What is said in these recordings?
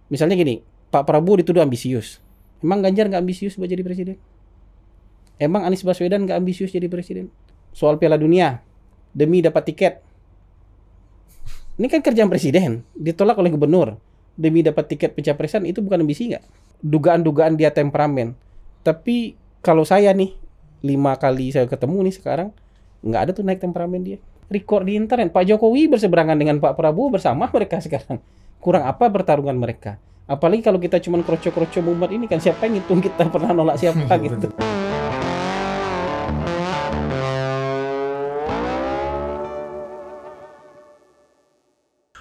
Misalnya gini, Pak Prabowo dituduh ambisius. Emang Ganjar nggak ambisius buat jadi presiden? Emang Anies Baswedan nggak ambisius jadi presiden? Soal Piala Dunia, demi dapat tiket. Ini kan kerjaan presiden, ditolak oleh gubernur. Demi dapat tiket pencapresan, itu bukan ambisi nggak? Dugaan-dugaan dia temperamen. Tapi kalau saya nih, 5 kali saya ketemu nih sekarang, nggak ada tuh naik temperamen dia. Record di internet, Pak Jokowi berseberangan dengan Pak Prabowo bersama mereka sekarang. Kurang apa pertarungan mereka? Apalagi kalau kita cuma kroco-kroco mumet ini kan, siapa yang ngitung kita pernah nolak siapa gitu.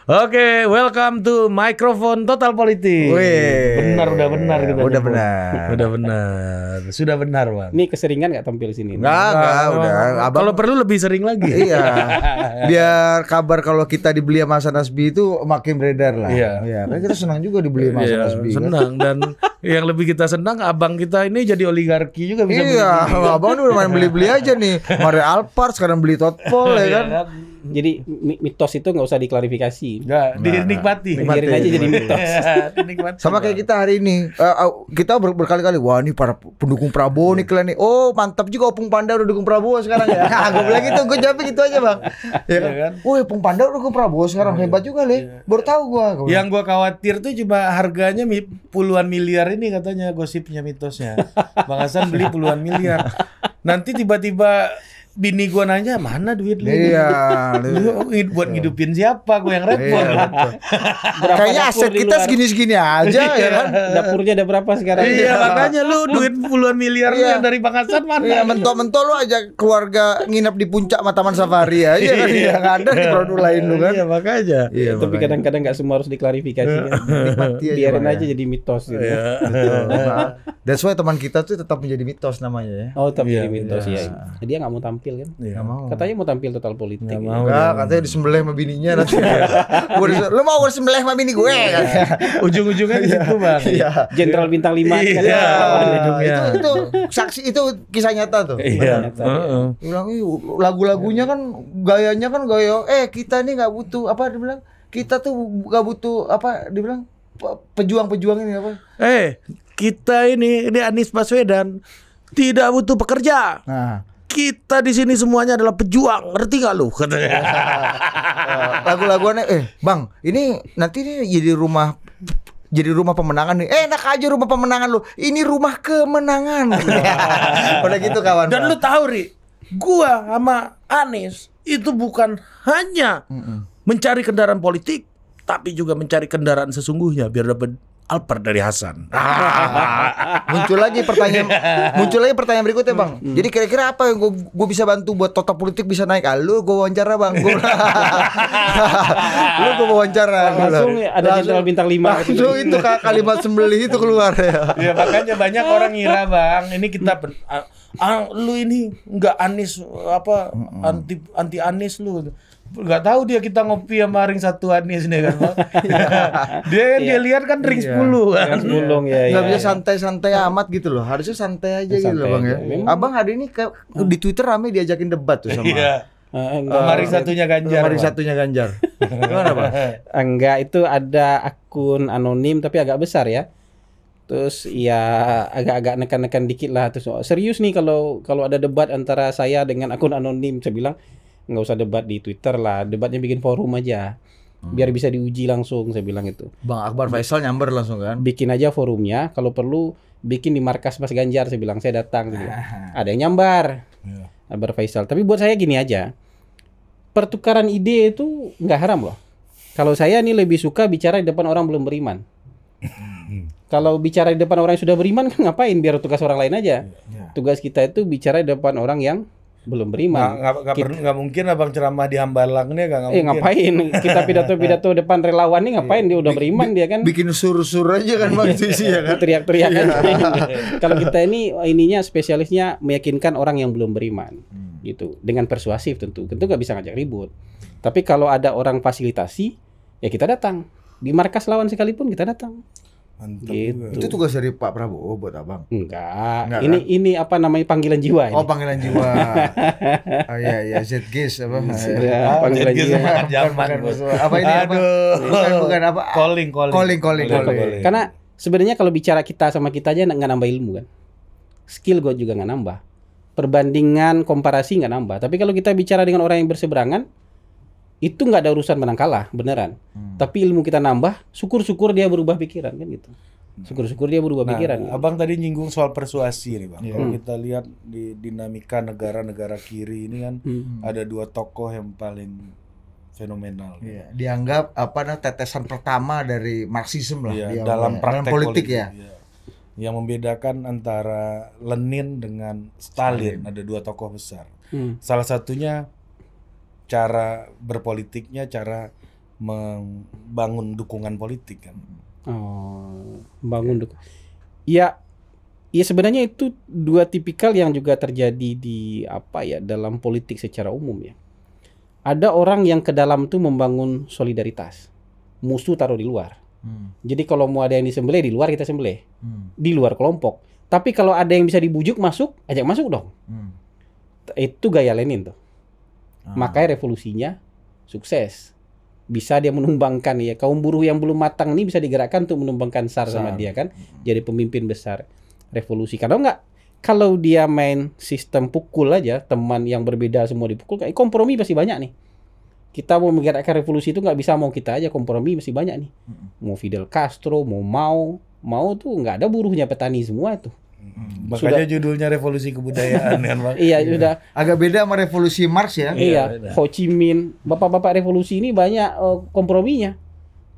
Oke, welcome to Microphone Total Politik. Benar, udah benar kita. Udah benar. Udah benar. Sudah benar, Bang. Ini keseringan nggak tampil sini? Enggak, udah. Kalau perlu lebih sering lagi. Iya. Biar kabar kalau kita dibeli sama Hasan Nasbi itu makin beredar lah. Iya. Kan kita senang juga dibeli sama Hasan Nasbi. Senang kan? Dan yang lebih kita senang abang kita ini jadi oligarki juga bisa beli. Iya, abang udah main beli-beli aja nih. Mari Alphard sekarang beli Totpol ya kan. Jadi mitos itu nggak usah diklarifikasi. Nggak, dinikmati. Biarin aja jadi mitos. Dinikmati. Sama kayak kita hari ini, kita berkali-kali, wah ini para pendukung Prabowo nih kalian nih. Oh mantap juga Opung Panda udah dukung Prabowo sekarang ya. Gue bilang gitu, gue jawabnya gitu aja bang. Ya kan? Woi Opung Panda udah dukung Prabowo sekarang, hebat juga Le. Baru tahu gue. Yang gue khawatir tuh cuma harganya puluhan miliar ini katanya gosipnya mitosnya. Bang Hasan beli puluhan miliar. Nanti tiba-tiba bini gua nanya, mana duit lu? Iya. Lu buat ngidupin siapa? Gua yang repot. Iya, kayaknya aset kita segini-segini aja ya kan. Dapurnya ada berapa sekarang? Iya, makanya lu duit puluhan miliar lu yang dari Bang Hasan mana? Iya, mentok-mentok lu ajak keluarga nginep di puncak Taman Safari aja kan. Iya, enggak ada di produk lain lu kan. Iya, makanya. Iya, tapi kadang-kadang nggak semua harus diklarifikasi kan. Biarin aja jadi mitos gitu. That's why teman kita tuh tetap menjadi mitos namanya ya. Oh, tapi jadi mitos ya. Dia nggak mau tampil kan? Nggak mau. Katanya mau tampil total politik. Nggak mau. Enggak, katanya disembelih sama bininya nanti. Lu mau disembelih sama bini gue kan. Ujung-ujungnya di situ, Bang. Iya. Jenderal bintang 5 kan. Iya. Itu saksi itu kisah nyata tuh. Iya. Bilang lagu-lagunya kan gayanya kan gaya kita nih nggak butuh apa dibilang kita tuh nggak butuh apa dibilang pejuang-pejuang ini apa? Kita ini Anies Baswedan tidak butuh pekerja. Nah, kita di sini semuanya adalah pejuang, ngerti gak lu? Katanya. Lagu-laguannya Bang, ini nanti nih jadi rumah pemenangan nih. Enak aja rumah pemenangan lu. Ini rumah kemenangan. Udah gitu kawan. Dan lu tahu Ri, gua sama Anies itu bukan hanya mencari kendaraan politik, tapi juga mencari kendaraan sesungguhnya biar dapat Alphard dari Hasan. Muncul lagi pertanyaan berikutnya bang. Jadi kira-kira apa yang gue bisa bantu buat total politik bisa naik? Lu gue wawancara bang. Lu gue wawancara. Langsung ada jenderal bintang 5. Langsung itu kalimat sembelih itu keluar ya. Ya makanya banyak orang ngira bang. Ini kita lu ini nggak Anies apa anti Anies lu. Gak tahu dia kita ngopi sama ring 1 Anies nih kan bang. Dia lihat kan ring 10 kan. Gak bisa santai-santai amat gitu loh. Harusnya santai aja gitu loh bang ya. Abang hari ini di Twitter rame diajakin debat tuh sama. Sama ring satunya Ganjar. Sama ring satunya Ganjar. Gimana bang? Enggak, itu ada akun anonim tapi agak besar ya. Terus ya agak-agak nekan-nekan dikit lah. Terus serius nih kalau ada debat antara saya dengan akun anonim, saya bilang nggak usah debat di Twitter lah, debatnya bikin forum aja, biar bisa diuji langsung, saya bilang itu. Bang Akbar Faisal nyamber langsung kan? Bikin aja forumnya, kalau perlu bikin di markas Mas Ganjar, saya bilang saya datang. Ada yang nyambar, Akbar Faisal. Tapi buat saya gini aja, pertukaran ide itu nggak haram loh. Kalau saya nih lebih suka bicara di depan orang belum beriman. Kalau bicara di depan orang yang sudah beriman kan ngapain? Biar tugas orang lain aja. Tugas kita itu bicara di depan orang yang belum beriman. Nggak mungkin abang ceramah di Hambalang nih nggak mungkin. Ngapain kita pidato depan relawan nih ngapain? Dia udah beriman dia kan. Bikin sur-sur aja kan bang sih ya kan. Teriak-teriak kan. Kalau kita ininya spesialisnya meyakinkan orang yang belum beriman gitu dengan persuasif tentu nggak bisa ngajak ribut. Tapi kalau ada orang fasilitasi ya kita datang di markas lawan sekalipun kita datang. Mantap Gitu. juga. Itu tugas dari Pak Prabowo buat abang. Enggak. Enggak, Ini apa namanya panggilan jiwa ini. Oh, panggilan jiwa. Oh iya, ZGIS apa? Ya, panggilan Jadi jiwa. semangat zaman, Bukan, Bos. apa ini apa? Bukan apa? Calling. Calling. Karena sebenarnya kalau bicara kita sama kita aja nggak nambah ilmu kan. Skill gue juga nggak nambah. Perbandingan komparasi nggak nambah. Tapi kalau kita bicara dengan orang yang berseberangan, itu nggak ada urusan menang kalah beneran. Tapi ilmu kita nambah, syukur-syukur dia berubah pikiran kan gitu. Syukur-syukur dia berubah pikiran. Abang tadi nyinggung soal persuasi nih, Bang. Iya. Kalau kita lihat di dinamika negara-negara kiri ini kan ada dua tokoh yang paling fenomenal. Iya, dianggap tetesan pertama dari Marxisme lah Iya, dia dalam praktek politik ya. Iya. Yang membedakan antara Lenin dengan Stalin. Ada dua tokoh besar. Salah satunya cara berpolitiknya, cara membangun dukungan politik kan. Oh, bangun duk. Ya, sebenarnya itu dua tipikal yang juga terjadi di dalam politik secara umum ya. Ada orang yang ke dalam tuh membangun solidaritas. Musuh taruh di luar. Jadi kalau mau ada yang disembelih di luar kita sembelih. Di luar kelompok. Tapi kalau ada yang bisa dibujuk masuk, ajak masuk dong. Itu gaya Lenin tuh. Makanya revolusinya sukses. Bisa dia menumbangkan ya kaum buruh yang belum matang ini bisa digerakkan untuk menumbangkan SAR sama dia kan. Jadi pemimpin besar revolusi. Kalau dia main sistem pukul aja, teman yang berbeda semua dipukul, kayak kompromi pasti banyak nih. Kita mau menggerakkan revolusi itu nggak bisa mau kita aja, kompromi masih banyak nih. Mau Fidel Castro, mau tuh nggak ada buruhnya, petani semua itu. Makanya judulnya revolusi kebudayaan kan, Bang. Iya, sudah. Agak beda sama revolusi Marx ya. Iya, Ho Chi Minh, bapak-bapak revolusi ini banyak komprominya.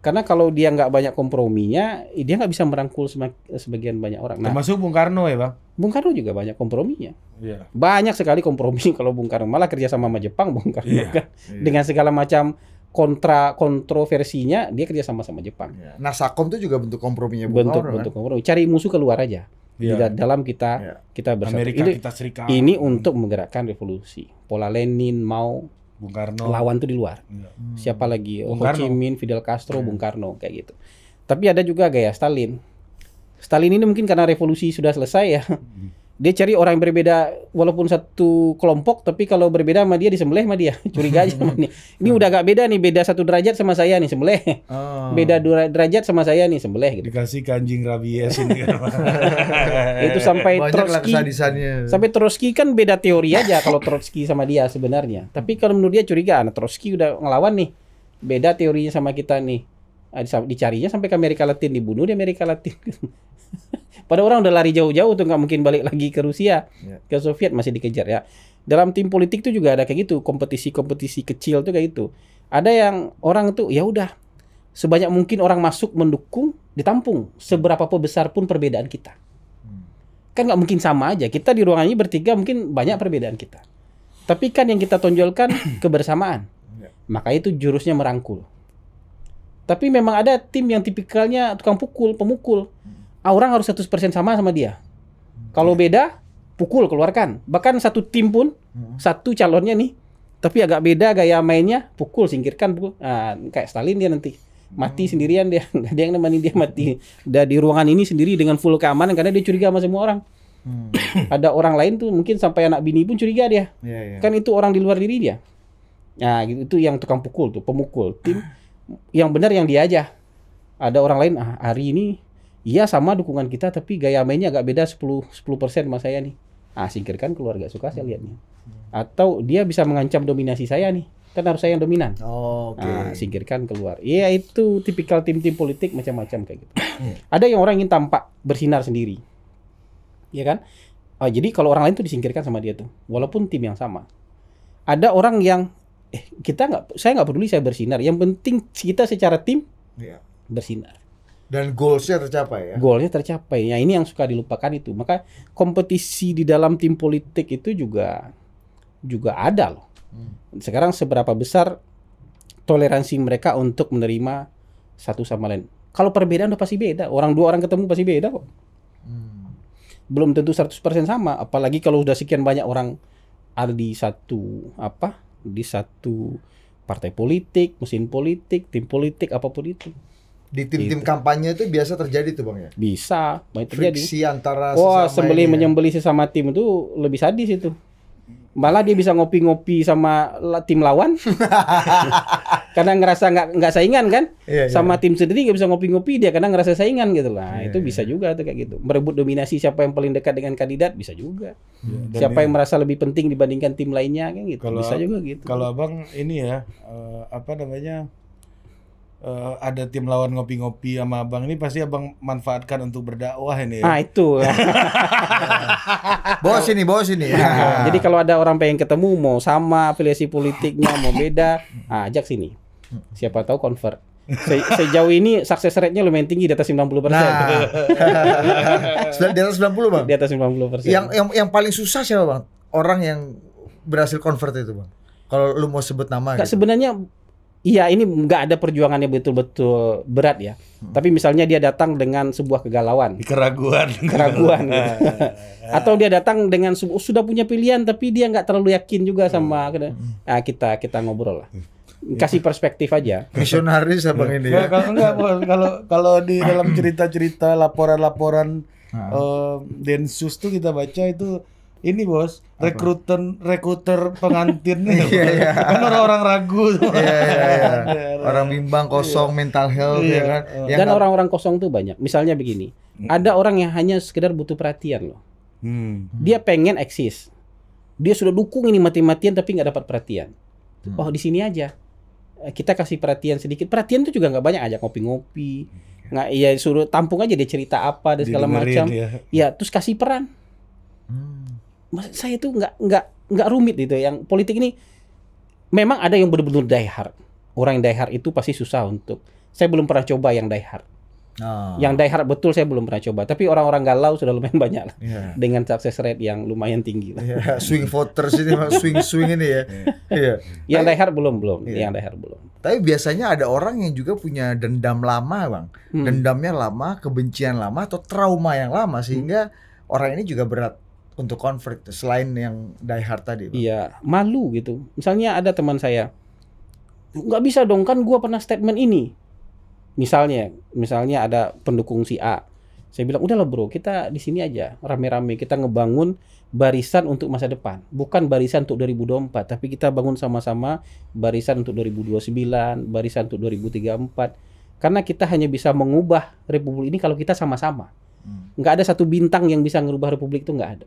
Karena kalau dia nggak banyak komprominya, dia nggak bisa merangkul sebagian banyak orang. Nah, Termasuk Bung Karno ya, Bang? Bung Karno juga banyak komprominya. Iya. Banyak sekali kompromi kalau Bung Karno, malah kerja sama Jepang Bung Karno kan. Dengan segala macam kontroversinya dia kerja sama Jepang. Nah, Sakom itu juga bentuk komprominya Bung Karno, Bentuk kompromi. Cari musuh keluar aja. Di dalam kita bersatu. Amerika kita Serikat. Ini untuk menggerakkan revolusi. Pola Lenin, Mao, Bung Karno. lawan tuh di luar. Siapa lagi? Ho Chi Minh, Fidel Castro, Bung Karno kayak gitu. Tapi ada juga gaya Stalin. Stalin ini mungkin karena revolusi sudah selesai ya. Dia cari orang yang berbeda walaupun satu kelompok, tapi kalau berbeda sama dia disembelih sama dia. Curiga aja sama dia. Ini udah agak beda nih, beda 1 derajat sama saya nih, sembelih. Beda 2 derajat sama saya nih, sembelih gitu. Dikasih ke anjing rabies ini kan. Itu sampai Banyaklah Trotsky. kesadisannya. Sampai Trotsky kan beda teori aja kalau Trotsky sama dia sebenarnya. Tapi kalau menurut dia curiga, nah Trotsky udah ngelawan nih. Beda teorinya sama kita nih. Dicarinya sampai ke Amerika Latin, dibunuh di Amerika Latin. Pada orang udah lari jauh-jauh tuh, nggak mungkin balik lagi ke Rusia, ke Soviet, masih dikejar ya. Dalam tim politik tuh juga ada kayak gitu, kompetisi-kompetisi kecil tuh kayak gitu. Ada yang orang tuh ya udah sebanyak mungkin orang masuk mendukung, ditampung seberapa besar pun perbedaan kita. Kan nggak mungkin sama aja. Kita di ruangan ini bertiga mungkin banyak perbedaan kita. Tapi kan yang kita tonjolkan kebersamaan. Maka itu jurusnya merangkul. Tapi memang ada tim yang tipikalnya tukang pukul, pemukul. Orang harus 100% sama dia. Kalau beda, pukul, keluarkan. Bahkan satu tim pun, satu calonnya nih, tapi agak beda gaya mainnya, pukul, singkirkan, pukul. Nah, kayak Stalin dia nanti. Mati sendirian dia, nggak ada yang nemani dia mati. Udah di ruangan ini sendiri dengan full keamanan karena dia curiga sama semua orang. Ada orang lain tuh mungkin sampai anak bini pun curiga dia. Kan itu orang di luar diri dia. Nah, gitu, itu yang tukang pukul tuh, pemukul. Tim yang benar yang dia aja. Ada orang lain, hari ini iya sama dukungan kita tapi gaya mainnya agak beda 10% sama saya nih. Singkirkan keluar, gak suka saya lihatnya. Atau dia bisa mengancam dominasi saya nih. Kan harus saya yang dominan. Singkirkan keluar. Iya, itu tipikal tim-tim politik macam-macam kayak gitu. Ada yang orang ingin tampak bersinar sendiri. Iya kan? Jadi kalau orang lain tuh disingkirkan sama dia tuh, walaupun tim yang sama. Ada orang yang saya nggak peduli saya bersinar. Yang penting kita secara tim bersinar. Dan goalsnya tercapai ya. Goalnya tercapai. Ya ini yang suka dilupakan itu. Maka kompetisi di dalam tim politik itu juga ada loh. Sekarang seberapa besar toleransi mereka untuk menerima satu sama lain. Kalau perbedaan udah pasti beda. Dua orang ketemu pasti beda kok. Belum tentu 100% sama. Apalagi kalau udah sekian banyak orang ada di satu partai politik, mesin politik, tim politik, apapun itu. Di tim-tim kampanye itu biasa terjadi tuh Bang ya. Bisa, banyak terjadi. Friksi antara Wah, sesama ini ya. menyembeli sesama tim itu lebih sadis itu. Malah dia bisa ngopi-ngopi sama tim lawan. Karena ngerasa nggak saingan kan. Iya, iya. Sama tim sendiri nggak bisa ngopi-ngopi dia karena ngerasa saingan gitu lah. Itu bisa juga tuh kayak gitu. Merebut dominasi siapa yang paling dekat dengan kandidat bisa juga. Siapa yang merasa lebih penting dibandingkan tim lainnya kan gitu. Bisa juga gitu. Kalau Abang ini ya apa namanya ada tim lawan ngopi-ngopi sama Abang ini pasti Abang manfaatkan untuk berdakwah ini ya. Ah itu. Bawa sini. Nah, jadi kalau ada orang pengen ketemu mau sama afiliasi politiknya mau beda, ajak sini. Siapa tahu convert. Sejauh ini success rate-nya lumayan tinggi di atas 90%. Di atas 90 Bang. Di atas 90%. Yang paling susah siapa Bang? Orang yang berhasil convert itu Bang. Kalau lu mau sebut nama gitu. Sebenarnya iya ini nggak ada perjuangannya betul-betul berat ya. Tapi misalnya dia datang dengan sebuah kegalauan, Keraguan gitu. Atau dia datang dengan sudah punya pilihan tapi dia nggak terlalu yakin juga sama kita ngobrol lah. Kasih perspektif aja. Misionaris Abang ini ya. Kalau di dalam cerita-cerita laporan-laporan Densus tuh kita baca itu ini bos, rekruter pengantin nih. Kan orang-orang ragu. Orang bimbang kosong mental health ya kan. Dan orang-orang kosong tuh banyak. Misalnya begini, ada orang yang hanya sekedar butuh perhatian loh. Dia pengen eksis. Dia sudah dukung ini mati-matian tapi nggak dapat perhatian. Oh di sini aja. Kita kasih perhatian sedikit. Perhatian tuh juga nggak banyak, ajak ngopi-ngopi. Nggak, ya suruh tampung aja dia cerita apa dan segala macam. Ya terus kasih peran. Saya tuh nggak rumit gitu. Yang politik ini memang ada yang benar-benar die hard. Orang yang die hard itu pasti susah untuk. Saya belum pernah coba yang die hard. Yang die hard betul saya belum pernah coba. Tapi orang-orang galau sudah lumayan banyak lah. Dengan success rate yang lumayan tinggi lah. Swing voters ini, swing ini ya. Yang die hard belum. Yang die hard belum. Tapi biasanya ada orang yang juga punya dendam lama Bang. Dendamnya lama, kebencian lama atau trauma yang lama sehingga orang ini juga berat untuk konflik selain yang die hard tadi Bang. Iya, malu gitu. Misalnya ada teman saya, nggak bisa dong kan gua pernah statement ini. Misalnya ada pendukung si A. Saya bilang udahlah bro, kita di sini aja rame-rame kita ngebangun barisan untuk masa depan, bukan barisan untuk 2024, tapi kita bangun sama-sama barisan untuk 2029, barisan untuk 2034. Karena kita hanya bisa mengubah republik ini kalau kita sama-sama. Nggak ada satu bintang yang bisa ngerubah republik itu, nggak ada.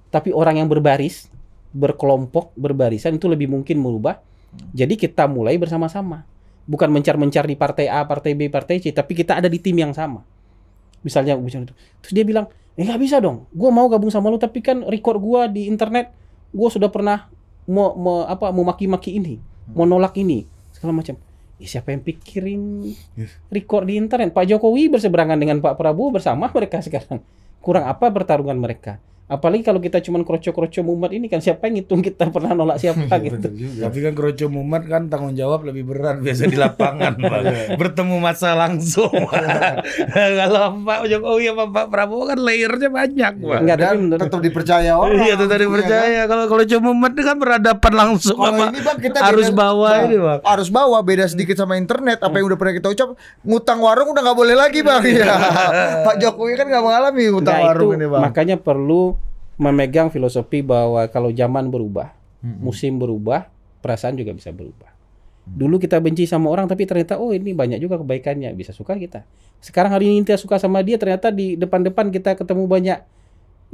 Tapi orang yang berbaris, berkelompok, berbarisan itu lebih mungkin merubah. Jadi kita mulai bersama-sama. Bukan mencar-mencar di partai A, partai B, partai C, tapi kita ada di tim yang sama. Misalnya itu. Terus dia bilang, nggak bisa dong. Gue mau gabung sama lu, tapi kan record gue di internet, gue sudah pernah mau maki-maki ini, mau nolak ini, segala macam. Siapa yang pikirin record di internet? Pak Jokowi berseberangan dengan Pak Prabowo bersama mereka sekarang. Kurang apa pertarungan mereka? Apalagi kalau kita cuma kroco-kroco mumet ini kan siapa yang ngitung kita pernah nolak siapa gitu. Tapi kan kroco mumet kan tanggung jawab lebih berat biasa di lapangan bertemu massa langsung. Kalau Pak Jokowi sama Pak Prabowo kan layernya banyak Pak. Enggak, tapi tetap dipercaya orang. Iya tetap dipercaya. Kalau kroco mumet kan berhadapan langsung sama ini Bang, kita arus bawah ini Bang. Arus bawah beda sedikit sama internet. Apa yang udah pernah kita ucap, ngutang warung udah nggak boleh lagi Bang. Pak Jokowi kan nggak mengalami ngutang warung ini Bang. Makanya perlu memegang filosofi bahwa kalau zaman berubah, musim berubah, perasaan juga bisa berubah. Dulu kita benci sama orang tapi ternyata ini banyak juga kebaikannya, bisa suka kita. Sekarang hari ini kita suka sama dia, ternyata di depan-depan kita ketemu banyak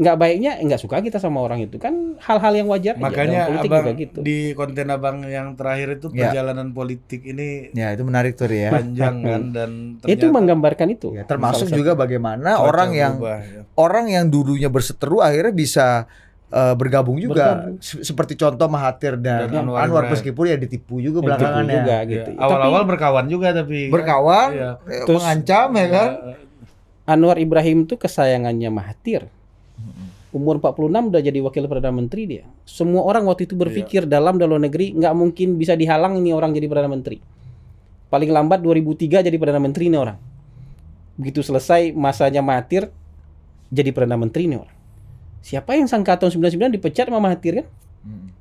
nggak baiknya, nggak suka kita sama orang itu kan hal-hal yang wajar. Makanya aja. Abang juga gitu. Di konten Abang yang terakhir itu perjalanan politik ini itu menarik tuh ya. Panjang kan dan itu menggambarkan itu. Ya, termasuk juga bagaimana orang yang dulunya berseteru akhirnya bisa bergabung juga. Seperti contoh Mahathir dan Anwar meskipun ya ditipu juga belakangannya. Juga, gitu. Awal-awal berkawan juga tapi berkawan terus mengancam ya kan. Anwar Ibrahim itu kesayangannya Mahathir. Umur 46 udah jadi wakil perdana menteri dia. Semua orang waktu itu berpikir dalam luar negeri nggak mungkin bisa dihalang ini orang jadi perdana menteri. Paling lambat 2003 jadi perdana menteri ini orang. Begitu selesai masanya Mahathir jadi perdana menteri ini orang. Siapa yang sangka tahun 99 dipecat sama Mahathir kan?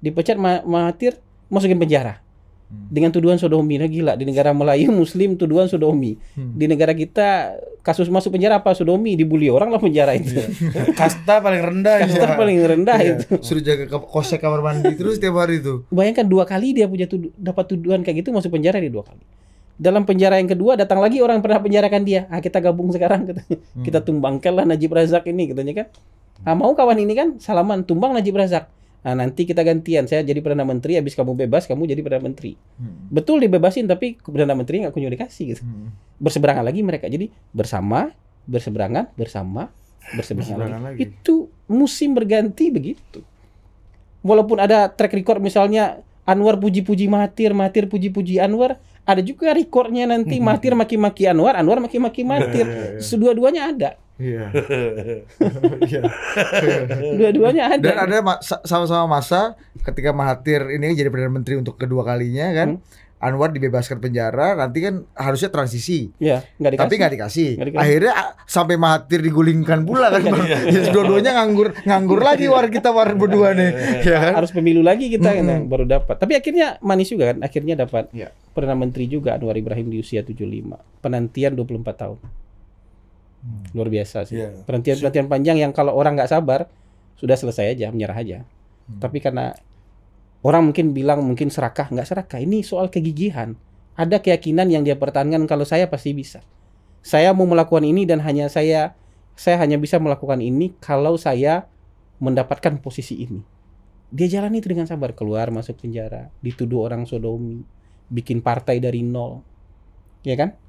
Dipecat Mahathir masukin penjara. Dengan tuduhan sodomi. Nah, gila, di negara Melayu Muslim tuduhan sodomi. Di negara kita kasus masuk penjara apa? Sodomi, dibully orang lah penjara itu. Kasta paling rendah itu. Kasta paling rendah itu. Suruh jaga kosek kamar mandi terus tiap hari itu. Bayangkan 2 kali dia dapat tuduhan kayak gitu, masuk penjara dia 2 kali. Dalam penjara yang kedua datang lagi orang yang pernah penjarakan dia. Kita gabung sekarang katanya. Kita tumbangkanlah Najib Razak ini katanya kan. Mau kawan ini kan salaman tumbang Najib Razak. Nanti kita gantian, saya jadi Perdana Menteri, habis kamu bebas, kamu jadi Perdana Menteri. Betul dibebasin, tapi Perdana Menteri nggak kunjung dikasih gitu. Berseberangan lagi mereka, jadi bersama, berseberangan, bersama, berseberangan lagi. Itu musim berganti begitu. Walaupun ada track record misalnya Anwar puji-puji Mahathir, Mahathir puji-puji Anwar, ada juga recordnya nanti Mahathir maki-maki Anwar, Anwar maki-maki Mahathir. Dua-duanya ada. Iya. Dua-duanya ada. Dan ada sama-sama masa ketika Mahathir ini jadi Perdana Menteri untuk kedua kalinya kan. Anwar dibebaskan penjara, nanti kan harusnya transisi. Ya, nggak dikasih. Tapi nggak dikasih. Akhirnya sampai Mahathir digulingkan pula kan. Jadi dua-duanya nganggur lagi kita berdua nih. Ya kan? Harus pemilu lagi kita kan baru dapat. Tapi akhirnya manis juga kan. Akhirnya dapat Perdana Menteri juga Anwar Ibrahim di usia 75. Penantian 24 tahun. Luar biasa sih. Penantian panjang yang kalau orang nggak sabar sudah selesai aja, menyerah aja. Tapi karena orang mungkin bilang mungkin serakah, nggak serakah. Ini soal kegigihan. Ada keyakinan yang dia pertahankan, kalau saya pasti bisa. Saya mau melakukan ini dan saya hanya bisa melakukan ini kalau saya mendapatkan posisi ini. Dia jalani itu dengan sabar, keluar masuk penjara, dituduh orang sodomi, bikin partai dari nol. Ya kan?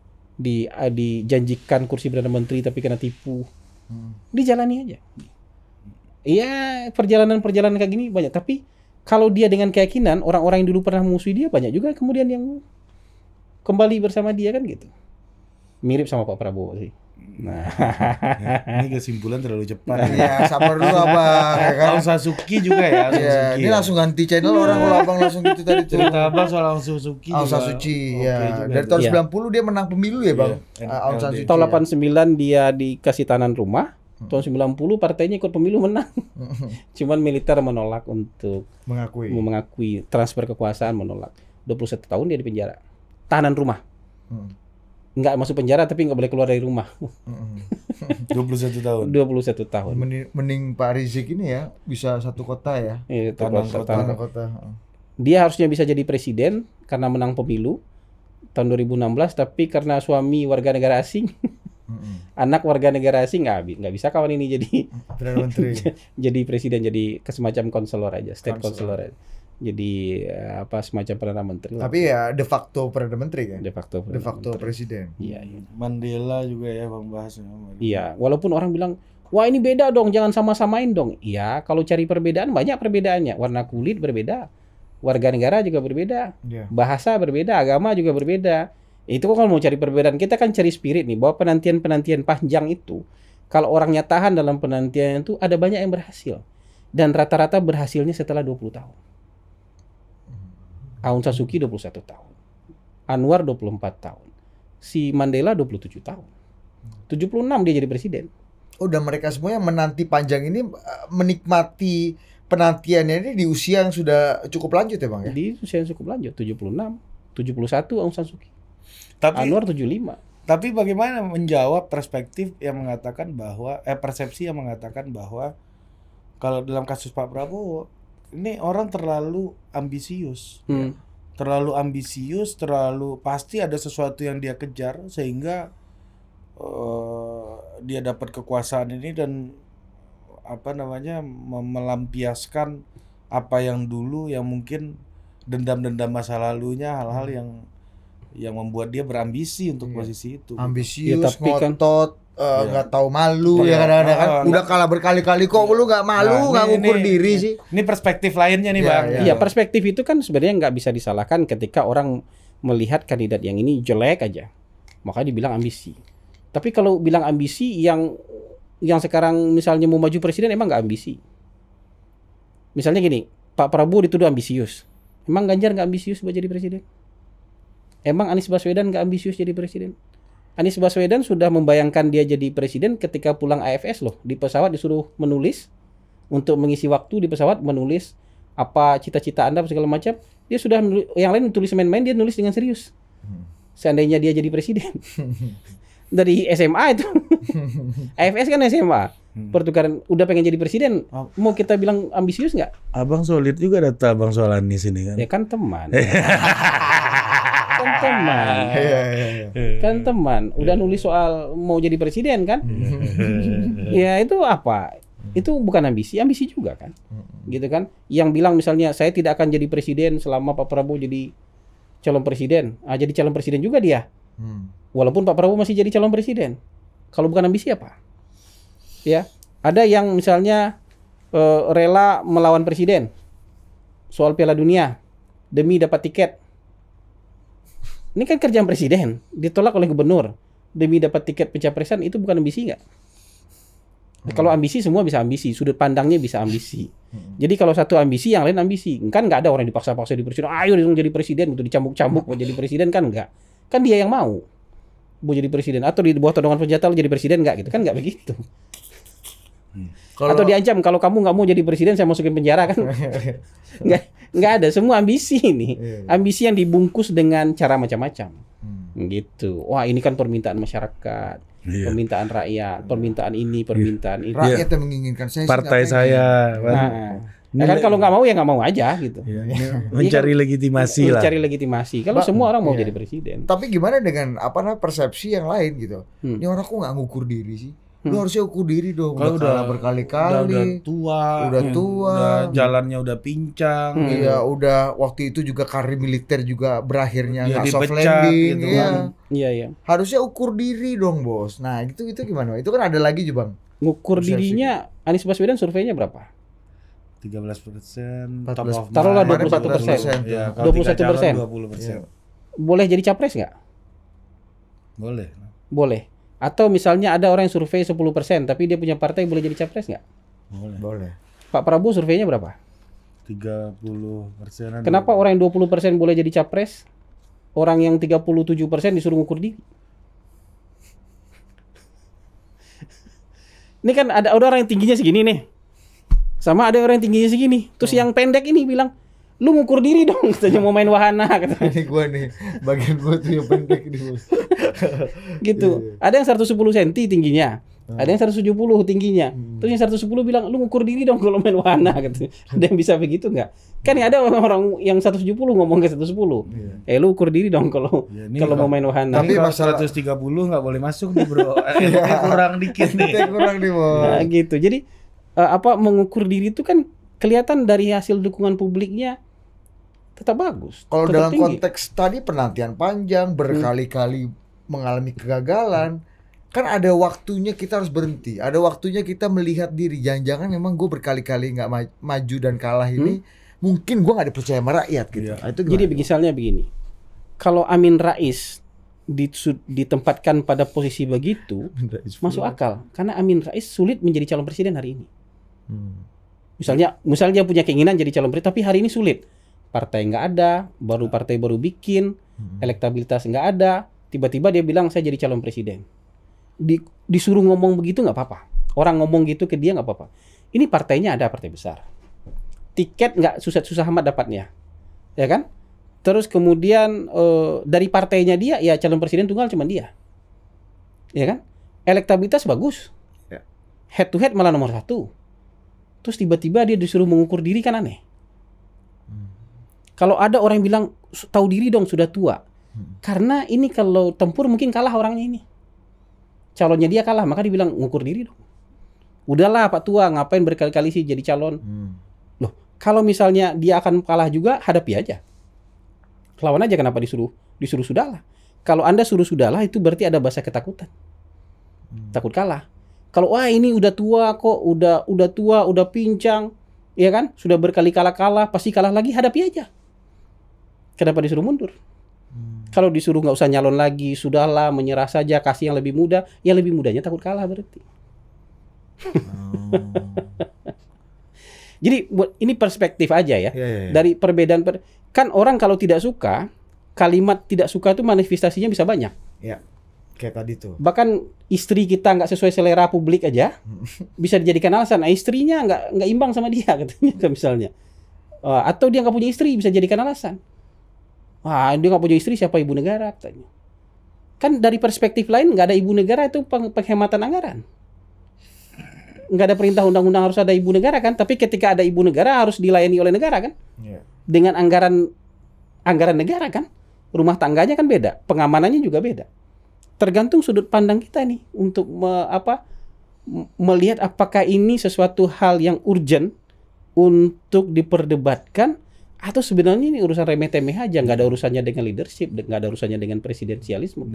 Dijanjikan kursi Perdana Menteri tapi kena tipu. Dijalani aja. Iya, perjalanan-perjalanan kayak gini banyak, tapi kalau dia dengan keyakinan, orang-orang yang dulu pernah musuhi dia banyak juga kemudian yang kembali bersama dia kan gitu. Mirip sama Pak Prabowo sih. Nah, ini kesimpulan terlalu cepat. Ya, sabar dulu Abang, ya kan? Aung Sasuki juga ya. Ini langsung ganti channel orang kalau Abang langsung gitu tadi tuh. Cerita Abang soal Aung Sasuki. Aung Sasuki ya. Dari tahun 90 dia menang pemilu ya, Bang. Aung Sasuki. Tahun 89 dia dikasih tanah rumah. Tahun 90 partainya ikut pemilu menang. Cuman militer menolak untuk mengakui transfer kekuasaan, menolak. 21 tahun dia di penjara. Tahanan rumah. Nggak masuk penjara tapi nggak boleh keluar dari rumah. 21 tahun. 21 tahun. Mending Pak Rizik ini ya bisa satu kota ya. Iya, tanah kota. Dia harusnya bisa jadi presiden karena menang pemilu tahun 2016, tapi karena suami warga negara asing, anak warga negara asing nggak bisa kawan ini jadi Perdana Menteri. Jadi presiden, jadi semacam konselor aja, state konselor aja. Jadi semacam Perdana Menteri. Tapi ya de facto Perdana Menteri kan? De facto presiden. Iya. Mandela juga ya Bang bahasnya. Iya, walaupun orang bilang, wah ini beda dong, jangan sama-samain dong. Iya, kalau cari perbedaan banyak perbedaannya. Warna kulit berbeda, warga negara juga berbeda, bahasa berbeda, agama juga berbeda. Itu kalau mau cari perbedaan, kita kan cari spirit nih, bahwa penantian-penantian panjang itu, kalau orangnya tahan dalam penantian itu, ada banyak yang berhasil. Dan rata-rata berhasilnya setelah 20 tahun. Aung Sasuki 21 tahun. Anwar 24 tahun. Si Mandela 27 tahun. 76 dia jadi presiden. Dan mereka semua yang menanti panjang ini menikmati penantiannya ini di usia yang sudah cukup lanjut ya Bang ya? Di usia yang cukup lanjut, 76, 71 Aung Sasuki. Tapi Anwar 75. Tapi bagaimana menjawab perspektif yang mengatakan bahwa persepsi yang mengatakan bahwa kalau dalam kasus Pak Prabowo ini orang terlalu ambisius. Terlalu ambisius, terlalu pasti ada sesuatu yang dia kejar sehingga dia dapat kekuasaan ini dan melampiaskan apa yang dulu yang mungkin dendam-dendam masa lalunya, hal-hal yang membuat dia berambisi untuk posisi itu. Ambisius, ngotot, nggak tahu malu ya kadang-kadang kan. Udah kalah berkali-kali kok lu nggak malu, nggak ngukur diri sih. Ini perspektif lainnya nih Bang. Iya, perspektif itu kan sebenarnya nggak bisa disalahkan ketika orang melihat kandidat yang ini jelek aja, makanya dibilang ambisi. Tapi kalau bilang ambisi yang sekarang misalnya mau maju presiden emang nggak ambisi. Misalnya gini, Pak Prabowo dituduh ambisius. Emang Ganjar nggak ambisius buat jadi presiden? Emang Anies Baswedan nggak ambisius jadi presiden? Anies Baswedan sudah membayangkan dia jadi presiden ketika pulang AFS loh. Di pesawat disuruh menulis, untuk mengisi waktu di pesawat menulis apa cita-cita Anda segala macam, dia sudah yang lain tulis main-main, dia nulis dengan serius. Seandainya dia jadi presiden. Dari SMA itu. AFS kan SMA. Pertukaran udah pengen jadi presiden, mau kita bilang ambisius nggak? Abang solid juga data Abang soal Anies ini kan. Ya kan teman. Kan teman. Kan teman. Udah nulis soal mau jadi presiden kan? Ya itu apa? Itu bukan ambisi juga kan? Gitu kan? Yang bilang misalnya saya tidak akan jadi presiden selama Pak Prabowo jadi calon presiden. Jadi calon presiden juga dia. Walaupun Pak Prabowo masih jadi calon presiden. Kalau bukan ambisi apa? Ya, ada yang misalnya rela melawan presiden soal Piala Dunia demi dapat tiket. Ini kan kerjaan presiden, ditolak oleh gubernur demi dapat tiket pencapresan, itu bukan ambisi nggak? Kalau ambisi semua bisa ambisi, sudut pandangnya bisa ambisi. Jadi kalau satu ambisi, yang lain ambisi. Kan nggak ada orang dipaksa-paksa di presiden. Ayo dong jadi presiden, gitu dicambuk-cambuk mau jadi presiden, kan nggak? Kan dia yang mau jadi presiden, atau di bawah todongan senjata lo jadi presiden, nggak gitu kan? Nggak begitu. Atau diancam kalau kamu nggak mau jadi presiden saya masukin penjara kan? nggak ada, semua ambisi ini. Ambisi yang dibungkus dengan cara macam-macam. Gitu. Wah, ini kan permintaan masyarakat, permintaan rakyat, permintaan ini, permintaan itu. Rakyat yang menginginkan saya. Partai saya. Nah, kan kalau nggak mau ya nggak mau aja gitu. Mencari legitimasi lah. Mencari legitimasi. Kalau semua orang mau jadi presiden. Tapi gimana dengan persepsi yang lain gitu? Ini orang kok nggak ngukur diri sih? Lu harusnya ukur diri dong. Kalau udah berkali-kali. Udah tua. Jalannya udah pincang. Iya, udah waktu itu juga karir militer juga berakhirnya nggak soft dipecat, landing. gitu Iya. kan. Iya. Harusnya ukur diri dong, Bos. Nah, itu gimana? Itu kan ada lagi juga, Bang. Ngukur dirinya, Anies Baswedan surveinya berapa? 13%. Taruhlah 21%. Ya, 21%. 20%. Boleh jadi capres nggak? Boleh. Atau misalnya ada orang yang survei 10%, tapi dia punya partai, boleh jadi capres nggak? Boleh. Pak Prabowo surveinya berapa? 30%. Kenapa orang yang 20% boleh jadi capres? Orang yang 37% disuruh ngukur diri. Ini kan ada orang yang tingginya segini nih. Sama ada orang yang tingginya segini. Terus yang pendek ini bilang, lu ngukur diri dong, katanya mau main wahana katanya. Ini gua nih, bagian gua tuh yang pendek nih, Bos. Gitu. Ada yang 110 cm tingginya. Ada yang 170 tingginya. Terus yang 110 bilang, lu ngukur diri dong kalau main wahana katanya. Ada yang bisa begitu nggak? Kan ya ada orang yang 170 ngomong ke 110. Lu ukur diri dong kalau mau main wahana. Tapi masalah 130 nggak boleh masuk nih, Bro. Kurang dikit nih. Kurang nih, Bos. Nah, gitu. Jadi mengukur diri itu kan kelihatan dari hasil dukungan publiknya tetap bagus. Kalau tetap dalam tinggi. konteks tadi penantian panjang, berkali-kali mengalami kegagalan, kan ada waktunya kita harus berhenti. Ada waktunya kita melihat diri. Jangan-jangan memang gue berkali-kali nggak maju dan kalah ini, mungkin gue nggak dipercaya sama rakyat gitu. Nah, itu jadi misalnya begini, kalau Amin Rais ditempatkan pada posisi begitu, masuk akal. Karena Amin Rais sulit menjadi calon presiden hari ini. Misalnya punya keinginan jadi calon presiden, tapi hari ini sulit. Partai nggak ada, partai baru bikin, elektabilitas nggak ada, tiba-tiba dia bilang saya jadi calon presiden. Disuruh ngomong begitu nggak apa-apa. Orang ngomong gitu ke dia nggak apa-apa. Ini partainya ada, partai besar. Tiket nggak susah-susah amat dapatnya, ya kan? Terus kemudian dari partainya dia, ya calon presiden tunggal cuma dia, ya kan? Elektabilitas bagus, head to head malah nomor 1. Terus tiba-tiba dia disuruh mengukur diri, kan aneh. Kalau ada orang yang bilang tahu diri dong, sudah tua. Karena ini kalau tempur mungkin kalah orangnya ini. Calonnya dia kalah, maka dibilang ngukur diri dong. Udahlah Pak Tua, ngapain berkali-kali sih jadi calon? Loh, kalau misalnya dia akan kalah juga, hadapi aja. Lawan aja, kenapa disuruh sudahlah. Kalau Anda suruh sudahlah, itu berarti ada bahasa ketakutan. Takut kalah. Kalau wah ini udah tua kok, udah tua, udah pincang, ya kan? Sudah berkali-kali kalah, pasti kalah lagi, hadapi aja. Kenapa disuruh mundur? Kalau disuruh nggak usah nyalon lagi, sudahlah, menyerah saja, kasih yang lebih muda, ya lebih mudanya takut kalah berarti. Jadi ini perspektif aja ya. Dari perbedaan kan orang kalau tidak suka, kalimat tidak suka itu manifestasinya bisa banyak. Ya, kayak tadi tuh. Bahkan istri kita nggak sesuai selera publik aja bisa dijadikan alasan. Nah, istrinya nggak imbang sama dia katanya misalnya. Atau dia nggak punya istri, bisa jadikan alasan. Wah, dia nggak punya istri, siapa ibu negara katanya. Kan dari perspektif lain nggak ada ibu negara itu penghematan anggaran. Nggak ada perintah undang-undang harus ada ibu negara kan, tapi ketika ada ibu negara harus dilayani oleh negara kan, dengan anggaran negara kan, rumah tangganya kan beda, pengamanannya juga beda. Tergantung sudut pandang kita nih untuk melihat apakah ini sesuatu hal yang urgent untuk diperdebatkan atau sebenarnya ini urusan remeh-temeh aja, nggak ada urusannya dengan leadership, nggak ada urusannya dengan presidensialisme.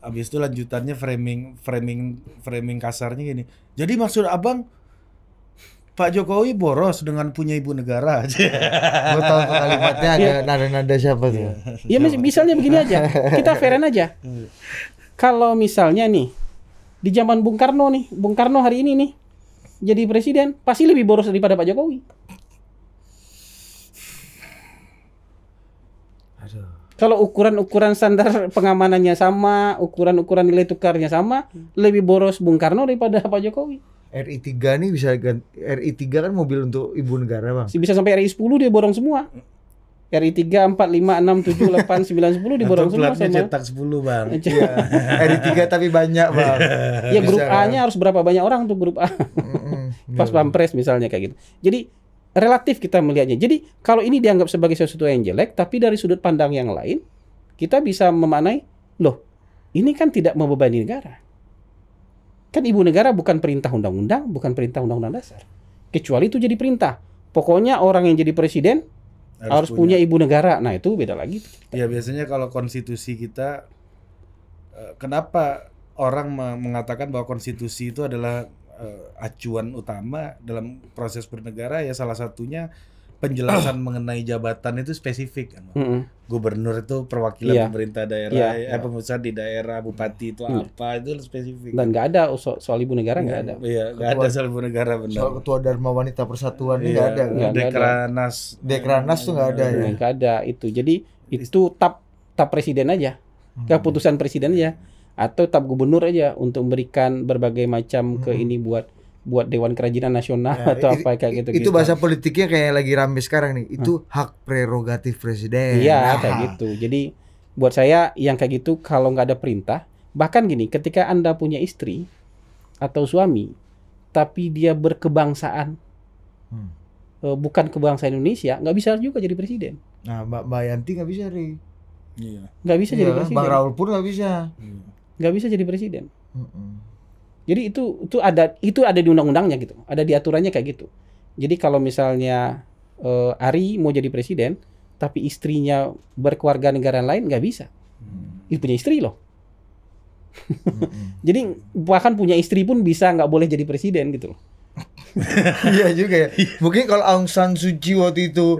Habis itu lanjutannya framing kasarnya gini. Jadi maksud abang Pak Jokowi boros dengan punya ibu negara aja. Gue tahu tuh kalimatnya ada nada-nada siapa tuh. Ya misalnya begini aja, kita fairan aja. Kalau misalnya nih di zaman Bung Karno hari ini nih jadi presiden, pasti lebih boros daripada Pak Jokowi. Kalau ukuran standar pengamanannya sama, ukuran nilai tukarnya sama, lebih boros Bung Karno daripada Pak Jokowi. RI3 nih bisa RI3 kan mobil untuk ibu negara, Bang. Bisa sampai RI10 dia borong semua. RI3 4 5 6 7 8 9 10 diborong semua sama. Cetak 10, Bang. Iya. RI3 tapi banyak, Bang. Ya grup A-nya harus berapa banyak orang untuk grup A. Pas Pampres misalnya kayak gitu. Jadi relatif kita melihatnya. Jadi kalau ini dianggap sebagai sesuatu yang jelek, tapi dari sudut pandang yang lain, kita bisa memaknai, loh, ini kan tidak membebani negara. Kan ibu negara bukan perintah undang-undang, bukan perintah undang-undang dasar. Kecuali itu jadi perintah. Pokoknya orang yang jadi presiden harus punya ibu negara. Nah itu beda lagi. Ya biasanya kalau konstitusi kita, kenapa orang mengatakan bahwa konstitusi itu adalah acuan utama dalam proses bernegara, ya salah satunya penjelasan mengenai jabatan itu spesifik kan. Gubernur itu perwakilan pemerintah daerah, pengusaha di daerah, bupati itu apa, itu spesifik. Dan nggak ada soal ibu negara, nggak ada. Iya, nggak ada soal ibu negara, benar. Soal ketua Dharma Wanita Persatuan ini nggak ada. Dekranas tuh nggak ada ya. Nggak ada itu. Jadi itu tap presiden aja, keputusan presiden aja, atau tap gubernur aja untuk memberikan berbagai macam ke ini buat Dewan Kerajinan Nasional atau apa kayak gitu. Itu bahasa politiknya kayak lagi rame sekarang nih. Itu hak prerogatif presiden. Iya, kayak gitu. Jadi buat saya yang kayak gitu kalau nggak ada perintah, bahkan gini, ketika Anda punya istri atau suami, tapi dia berkebangsaan bukan kebangsaan Indonesia, nggak bisa juga jadi presiden. Nah, Mbak Yanti nggak bisa, Ri. Iya. Nggak bisa jadi presiden. Bang Raul pun nggak bisa. Nggak bisa jadi presiden. Jadi itu ada di undang-undangnya gitu, ada di aturannya kayak gitu. Jadi kalau misalnya Ari mau jadi presiden, tapi istrinya berkeluarga negara lain, nggak bisa. Dia punya istri loh. Jadi bahkan punya istri pun bisa nggak boleh jadi presiden gitu. Iya juga ya. Mungkin kalau Aung San Suu Kyi waktu itu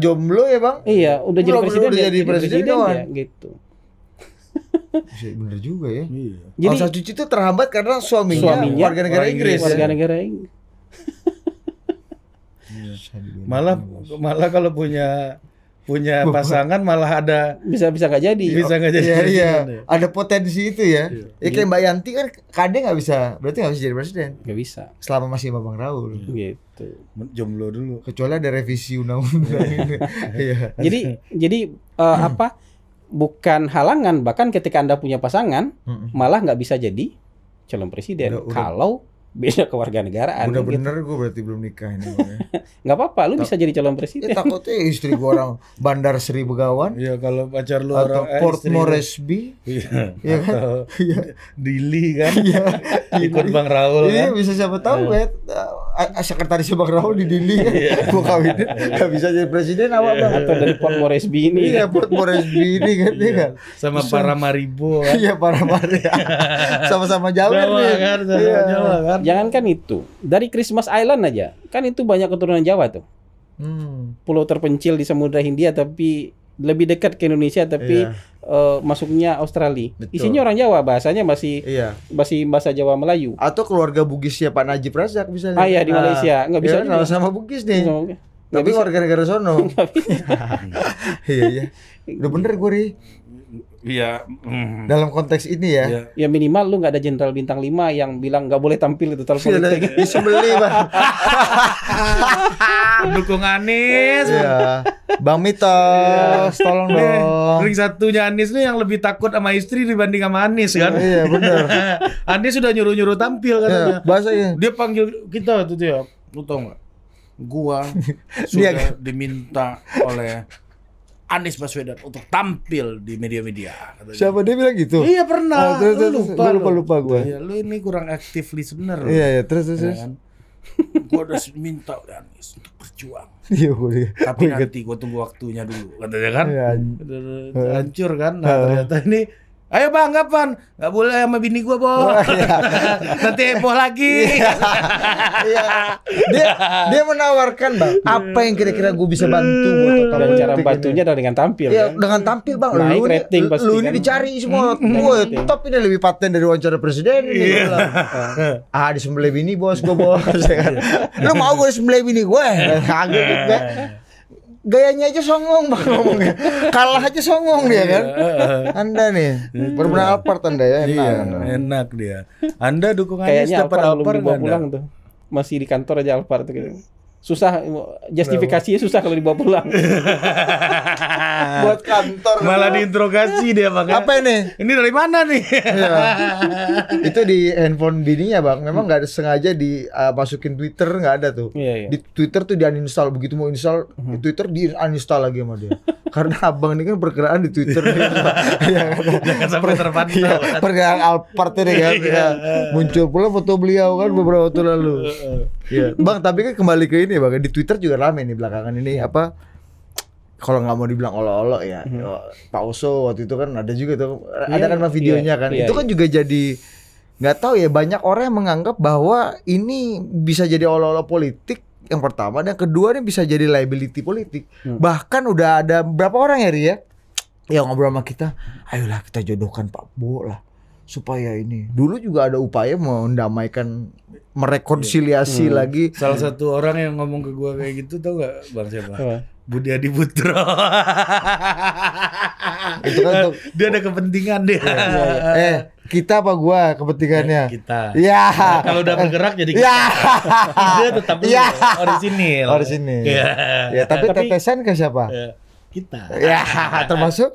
jomblo ya, Bang. Iya, udah jadi presiden, udah jadi presiden ya gitu. Bener juga ya. Jadi Aung San Suu Kyi itu terhambat karena suaminya warga negara Inggris. Warga negara Inggris. Malah kalau punya pasangan malah ada bisa nggak jadi. Bisa nggak jadi. Iya. Ada potensi itu ya. Ya kayak Mbak Yanti kan KD nggak bisa, berarti nggak bisa jadi presiden. Nggak bisa. Selama masih Bang Raul. Gitu. Jomblo dulu. Kecuali ada revisi undang-undang ini. Iya. Jadi bukan halangan, bahkan ketika Anda punya pasangan malah nggak bisa jadi calon presiden kalau beda kewarganegaraan. Udah bener gue berarti belum nikah ini. Nggak apa-apa, lu bisa jadi calon presiden. Ya, takutnya istri gue orang Bandar Seri Begawan. Iya, kalau pacar lu atau orang Port Moresby. Iya. Iya kan? Dili kan. Iya. Ikut Bang Raul iya, kan. bisa siapa tahu ya. Sekretarisnya Bang Raul di Dili kan. Gue kawin. Gak bisa jadi presiden awak Bang. Atau dari Port Moresby ini. Iya, Port Moresby ini kan. Iya kan. Sama Paramaribo kan. Iya, Paramaribo. Sama-sama Jawa kan. Jawa kan. Jangankan itu, dari Christmas Island aja, kan itu banyak keturunan Jawa tuh. Pulau terpencil di Samudra Hindia tapi lebih dekat ke Indonesia tapi masuknya Australia. Betul. Isinya orang Jawa, bahasanya masih bahasa Jawa Melayu. Atau keluarga Bugisnya Pak Najib Razak misalnya. Iya di Malaysia, nggak bisa juga. Sama Bugis nih. Tapi warga negara sono. Iya. Udah bener gue, Ri. Iya. Dalam konteks ini ya. Iya. Ya minimal lu nggak ada jenderal bintang 5 yang bilang nggak boleh tampil itu telepon politik. Disembeli Bang. Dukung Anies. Iya. Bang Mitos, tolong dong. Ring satunya Anies nih yang lebih takut sama istri dibanding sama Anies kan. Iya benar. Anies sudah nyuruh-nyuruh tampil katanya. Bahasanya. Dia panggil kita waktu itu ya. Lu tau nggak? Gua sudah diminta oleh Anies Baswedan untuk tampil di media-media. Katanya. Siapa dia bilang gitu? Iya pernah. Lu lupa gua. Iya, lu ini kurang aktif listener. Iya, terus. Ya kan? Gua udah minta oleh Anies untuk berjuang. Iya, boleh. Tapi nanti gua tunggu waktunya dulu, katanya kan. Iya. Hancur kan. Nah, ternyata ini ayo Bang, kapan? Gak boleh sama bini gua, Bo. Nanti heboh lagi. Iya. Dia menawarkan Bang, apa yang kira-kira gue bisa bantu buat total Dan cara politik bantunya adalah dengan tampil. Iya, Kan? dengan tampil Bang. Naik Lu rating ini, pasti lu ini kan. dicari semua. Gue top ini lebih paten dari wawancara presiden ini. Gua bilang. Disembelih bini bos gue bos. Lu mau gue disembelih bini gue? Kagak gitu. Gayanya aja songong Bang ngomongnya. Kalah aja songong dia kan. Anda nih benar-benar Alphard Anda ya. Enak dia. Anda dukung Anies Kayaknya dapat Alphard belum Alphard dibawa nggak, pulang tuh. Masih di kantor aja Alphard tuh gitu. Susah, justifikasinya susah kalau dibawa pulang. Buat kantor. Malah diinterogasi dia Bang. Apa ini? Ini dari mana nih? Iya. Itu di handphone bininya Bang. Memang nggak ada sengaja dimasukin Twitter, nggak ada tuh. Iya. Di Twitter tuh di uninstall, begitu mau install di Twitter di uninstall lagi sama dia. Karena abang ini kan pergerakan di Twitter. Jangan sampai terpantau. Iya, pergerakan Alphard ini kan. Ya. Muncul pula foto beliau kan beberapa waktu lalu. Iya. Bang, tapi kan kembali ke ini Bang, di Twitter juga rame nih belakangan ini apa? Kalau nggak mau dibilang olok-olok ya, Pak Oso waktu itu kan ada juga tuh, ada kan videonya kan. Itu kan juga jadi nggak tahu ya, banyak orang yang menganggap bahwa ini bisa jadi olok-olok politik. Yang pertama, dan kedua ini bisa jadi liability politik. Bahkan udah ada berapa orang ya Ri ya yang ngobrol sama kita, ayolah kita jodohkan Pak Bo lah supaya ini. Dulu juga ada upaya mendamaikan, merekonsiliasi lagi. Salah satu orang yang ngomong ke gua kayak gitu tau gak Bang siapa? Budi Adiputro. Itu kan untuk dia ada kepentingan dia. Kita apa gua kepentingannya? Kita. Ya. Kalau udah bergerak jadi kita. Ya. Dia tetap orisinil. Orisinil. Ya. Ya, tapi tetesan ke siapa? Kita. Ya, termasuk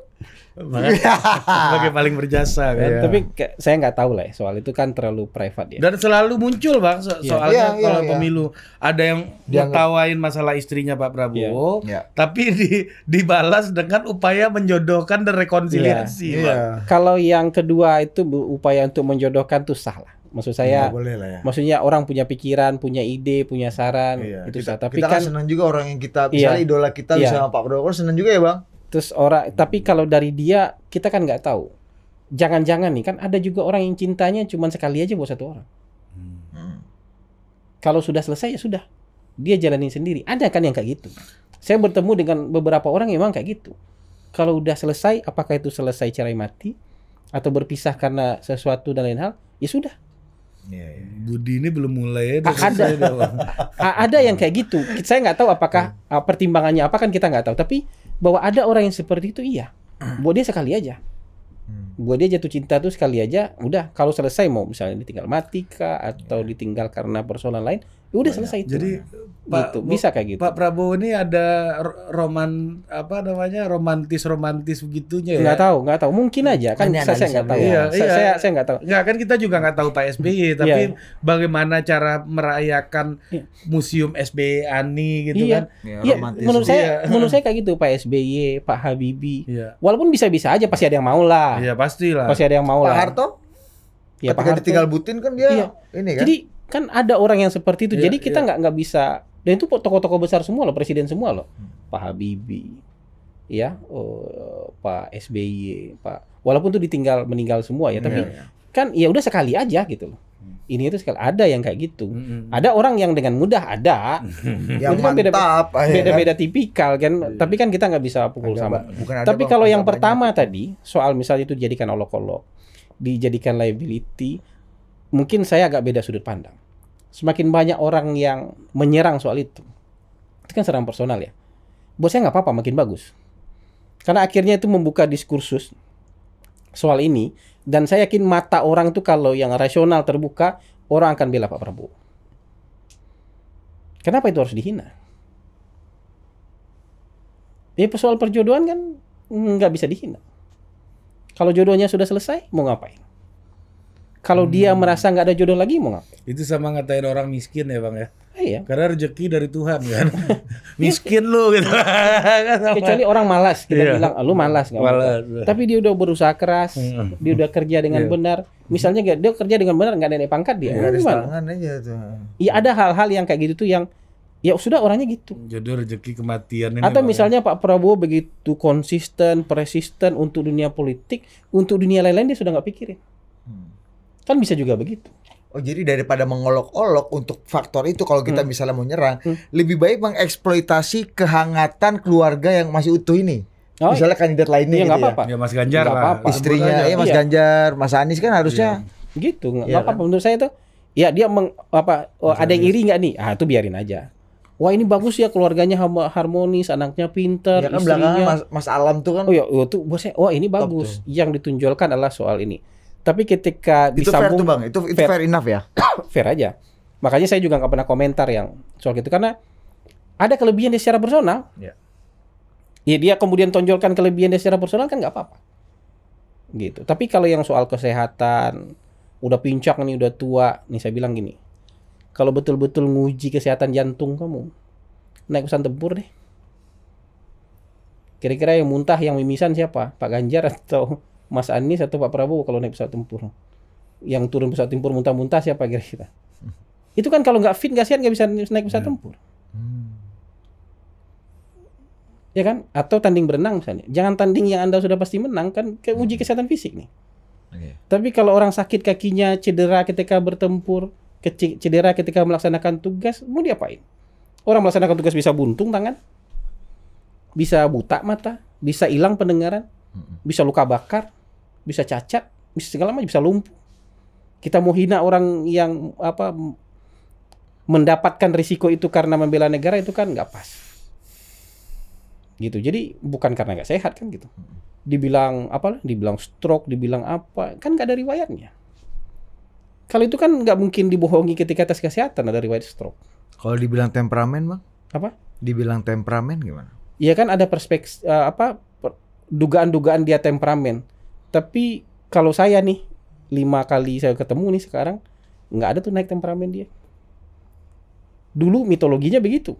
sebagai paling berjasa kan. Tapi saya nggak tahu lah ya, soal itu kan terlalu private ya. Dan selalu muncul Bang soalnya kalau pemilu ada yang ngetawain masalah istrinya Pak Prabowo, tapi dibalas dengan upaya menjodohkan dan rekonsiliasi. Bang. Kalau yang kedua itu upaya untuk menjodohkan tuh sah lah. Maksud saya, boleh lah ya. Maksudnya orang punya pikiran, punya ide, punya saran, itu sah. Tapi kita kan senang juga orang yang kita, misalnya idola kita bisa sama Pak Prabowo, senang juga ya Bang. Terus tapi kalau dari dia kita kan nggak tahu. Jangan-jangan nih kan ada juga orang yang cintanya cuma sekali aja buat satu orang. Kalau sudah selesai ya sudah, dia jalanin sendiri. Ada kan yang kayak gitu. Saya bertemu dengan beberapa orang yang memang kayak gitu. Kalau udah selesai, apakah itu selesai cerai mati atau berpisah karena sesuatu dan lain hal, ya sudah. Budi ini belum mulai ya. Ada yang kayak gitu. Saya nggak tahu apakah pertimbangannya apa, kan kita nggak tahu. Tapi bahwa ada orang yang seperti itu iya. Buat dia sekali aja. Buat dia jatuh cinta tuh sekali aja. Udah, kalau selesai mau misalnya ditinggal mati kah atau ditinggal karena persoalan lain, ya udah selesai itu. Jadi gitu. Bisa kayak gitu. Pak Prabowo ini ada romantis begitunya ya. Nggak tahu. Mungkin aja kan saya nggak tahu. Saya nggak tahu. Nggak, kan kita juga nggak tahu Pak SBY, tapi bagaimana cara merayakan museum SBY Ani gitu kan. Iya, menurut saya kayak gitu, Pak SBY, Pak Habibie. Walaupun bisa-bisa aja pasti ada yang mau lah. Iya, pastilah. Pasti ada yang mau lah. Pak Harto? Ya, ketika ditinggal Butin kan dia ini kan. Jadi kan ada orang yang seperti itu. Jadi kita nggak bisa. Dan itu tokoh-tokoh besar semua loh, presiden semua loh. Pak Habibie, Pak SBY, walaupun tuh meninggal semua ya, tapi kan ya udah sekali aja gitu loh. Ini itu sekali. Ada yang kayak gitu. Ada orang yang dengan mudah ada. Yang kan mantap. Beda-beda tipikal kan. Tapi kan kita nggak bisa pukul sama. Tapi kalau yang pertama tadi soal misalnya itu dijadikan olok-olok, dijadikan liability, mungkin saya agak beda sudut pandang. Semakin banyak orang yang menyerang soal itu kan serang personal ya. Buat saya nggak apa-apa, makin bagus. Karena akhirnya itu membuka diskursus soal ini, dan saya yakin mata orang tuh kalau yang rasional terbuka, orang akan bela Pak Prabowo. Kenapa itu harus dihina? Ya soal perjodohan kan nggak bisa dihina. Kalau jodohnya sudah selesai, mau ngapain? Kalau dia merasa nggak ada jodoh lagi, mau ngapain? Itu sama ngatain orang miskin ya Bang ya. Iya. Karena rezeki dari Tuhan kan. Miskin lu gitu. Kecuali orang malas, kita bilang, lu malas nggak Malas. mau. Tapi dia udah berusaha keras, dia udah kerja dengan benar. Misalnya dia kerja dengan benar, nggak ada naik pangkat dia. Garis Gimana? tangan aja tuh. Iya, ada hal-hal yang kayak gitu tuh yang ya sudah orangnya gitu. Jodoh rezeki kematian ini. Atau Bang, misalnya Pak Prabowo begitu konsisten, persisten untuk dunia politik, untuk dunia lain-lain dia sudah nggak pikirin. Kan bisa juga begitu. Oh jadi daripada mengolok-olok untuk faktor itu kalau kita misalnya mau nyerang, lebih baik mengeksploitasi kehangatan keluarga yang masih utuh ini. Oh, Misalnya kandidat lainnya iya, gitu nggak ya. apa-apa. Ya Mas Ganjar Nggak lah. apa-apa. Istrinya, Sebut aja. ya Mas Iya. Ganjar, Mas Anies kan harusnya Gitu, nggak Iya apa-apa. kan? Menurut saya tuh, ya dia ada yang iri nggak nih? Ah, itu biarin aja. Wah ini bagus ya, keluarganya harmonis, anaknya pinter, ya kan belakangan istrinya. Mas Alam tuh kan Oh ya, itu buat saya, wah ini bagus. Yang ditunjukkan adalah soal ini. Tapi ketika itu fair disambung, tuh Bang, itu fair enough ya. fair aja. Makanya saya juga nggak pernah komentar yang soal gitu karena ada kelebihan dia secara personal. Iya. Ya dia kemudian tonjolkan kelebihan dia secara personal kan nggak apa-apa. Gitu. Tapi kalau yang soal kesehatan, udah pincak nih, udah tua, nih saya bilang gini. Kalau betul-betul nguji kesehatan jantung kamu, naik pesawat tempur deh. Kira-kira yang muntah, yang mimisan siapa? Pak Ganjar atau Mas Anies atau Pak Prabowo kalau naik pesawat tempur? Yang turun pesawat tempur muntah-muntah siapa kira-kira? Itu kan kalau nggak fit, nggak sehat, nggak bisa naik pesawat tempur. Ya kan? Atau tanding berenang misalnya. Jangan tanding yang Anda sudah pasti menang, kan uji kesehatan fisik nih. Tapi kalau orang sakit kakinya, cedera ketika bertempur, cedera ketika melaksanakan tugas, mau diapain? Orang melaksanakan tugas bisa buntung tangan, bisa buta mata, bisa hilang pendengaran, bisa luka bakar, bisa cacat, bisa segala macam, bisa lumpuh. Kita mau hina orang yang mendapatkan risiko itu karena membela negara, itu kan nggak pas. Gitu. Jadi bukan karena nggak sehat kan gitu. Dibilang dibilang stroke, dibilang apa, kan nggak ada riwayatnya. Kalau itu kan nggak mungkin dibohongi ketika tes kesehatan ada riwayat stroke. Kalau dibilang temperamen Bang? Apa? Dibilang temperamen gimana? Iya kan ada dugaan-dugaan dia temperamen. Tapi kalau saya nih 5 kali saya ketemu nih sekarang nggak ada tuh naik temperamen dia. Dulu mitologinya begitu.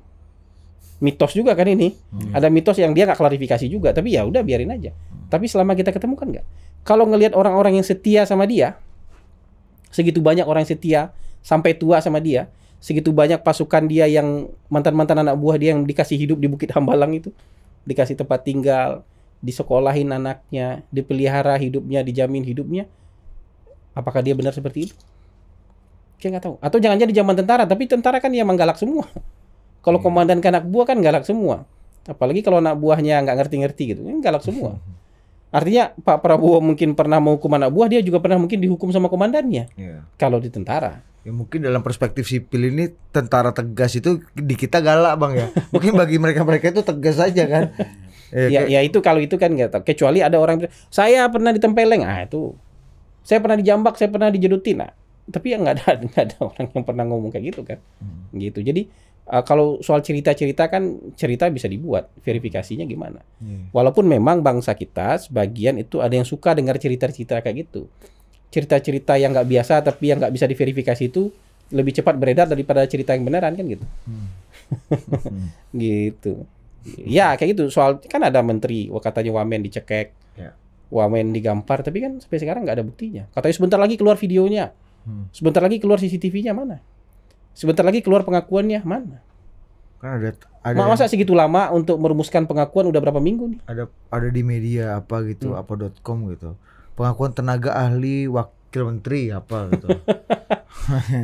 Mitos juga kan ini. Ada mitos yang dia nggak klarifikasi juga. Tapi ya udah biarin aja. Tapi selama kita ketemu kan nggak. Kalau ngelihat orang-orang yang setia sama dia, segitu banyak orang yang setia sampai tua sama dia, segitu banyak pasukan dia yang mantan-mantan anak buah dia yang dikasih hidup di Bukit Hambalang itu, dikasih tempat tinggal, disekolahin anaknya, dipelihara hidupnya, dijamin hidupnya. Apakah dia benar seperti itu? Saya nggak tahu. Atau jangan-jangan di zaman tentara, tapi tentara kan ya emang galak semua. Kalau komandan ke anak buah kan galak semua. Apalagi kalau anak buahnya nggak ngerti-ngerti gitu, kan galak semua. Artinya Pak Prabowo mungkin pernah menghukum anak buah, dia juga pernah mungkin dihukum sama komandannya. Iya. Kalau di tentara. Ya mungkin dalam perspektif sipil ini tentara tegas itu di kita galak Bang ya. Mungkin bagi mereka-mereka itu tegas aja kan. Ya itu kalau itu kan nggak tahu. Kecuali ada orang saya pernah ditempeleng, itu. Saya pernah dijambak, saya pernah dijedutin. Nah, tapi ya nggak ada orang yang pernah ngomong kayak gitu kan. Gitu. Jadi kalau soal cerita-cerita kan cerita bisa dibuat, verifikasinya gimana. Walaupun memang bangsa kita sebagian itu ada yang suka dengar cerita-cerita kayak gitu. Cerita-cerita yang nggak biasa tapi yang nggak bisa diverifikasi itu lebih cepat beredar daripada cerita yang beneran kan gitu. Gitu. Ya kayak gitu. Soal kan ada menteri, katanya Wamen dicekek, Wamen digampar, tapi kan sampai sekarang nggak ada buktinya. Katanya sebentar lagi keluar videonya, sebentar lagi keluar CCTV-nya mana? Sebentar lagi keluar pengakuannya mana? Kan ada Masa segitu lama untuk merumuskan pengakuan udah berapa minggu nih? ada di media apa gitu, apa.com gitu. Pengakuan tenaga ahli wakil menteri apa gitu.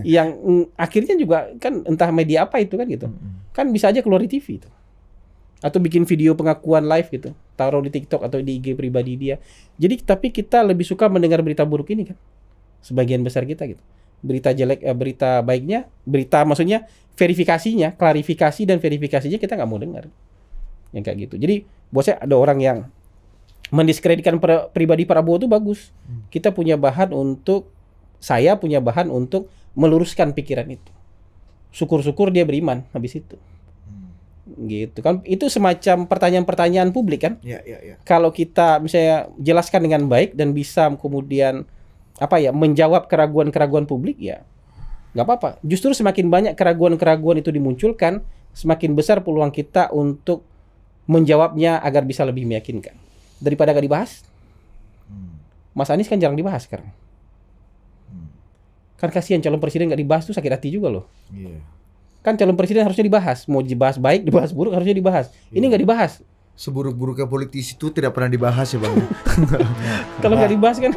Yang akhirnya juga kan entah media apa itu kan gitu. Kan bisa aja keluar di TV itu. Atau bikin video pengakuan live gitu, taruh di TikTok atau di IG pribadi dia. Jadi tapi kita lebih suka mendengar berita buruk ini kan. Sebagian besar kita gitu. Berita jelek, berita baiknya, berita maksudnya verifikasinya, klarifikasi dan verifikasinya kita nggak mau dengar. Yang kayak gitu. Jadi buat saya ada orang yang mendiskreditkan pribadi Prabowo itu bagus. Kita punya bahan untuk, saya punya bahan untuk meluruskan pikiran itu. Syukur-syukur dia beriman habis itu. Gitu kan, itu semacam pertanyaan-pertanyaan publik kan. Kalau kita misalnya jelaskan dengan baik dan bisa kemudian menjawab keraguan-keraguan publik, ya nggak apa-apa. Justru semakin banyak keraguan-keraguan itu dimunculkan, semakin besar peluang kita untuk menjawabnya agar bisa lebih meyakinkan daripada gak dibahas. Mas Anies kan jarang dibahas sekarang. Kan kasihan calon presiden gak dibahas tuh, sakit hati juga loh. Kan calon presiden harusnya dibahas, mau dibahas baik, dibahas buruk harusnya dibahas. Ini nggak dibahas. Seburuk-buruknya politisi itu tidak pernah dibahas ya Bang. Kalau nggak dibahas kan